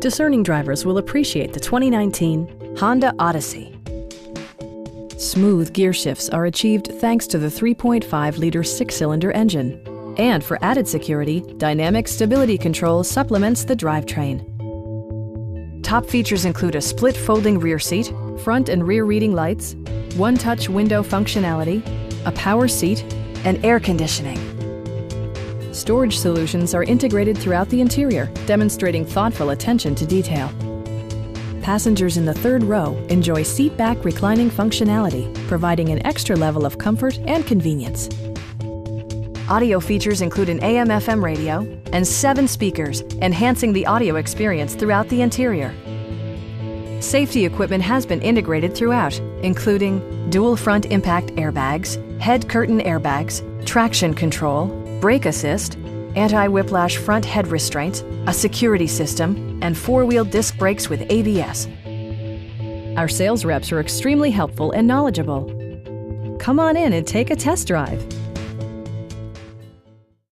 Discerning drivers will appreciate the 2019 Honda Odyssey. Smooth gear shifts are achieved thanks to the 3.5-liter six-cylinder engine. And for added security, dynamic stability control supplements the drivetrain. Top features include a split folding rear seat, front and rear reading lights, one-touch window functionality, a power seat, and air conditioning. Storage solutions are integrated throughout the interior, demonstrating thoughtful attention to detail. Passengers in the third row enjoy seat-back reclining functionality, providing an extra level of comfort and convenience. Audio features include an AM/FM radio and 7 speakers, enhancing the audio experience throughout the interior. Safety equipment has been integrated throughout, including dual front impact airbags, head curtain airbags, traction control, brake assist, anti-whiplash front head restraints, a security system, and 4-wheel disc brakes with ABS. Our sales reps are extremely helpful and knowledgeable. Come on in and take a test drive.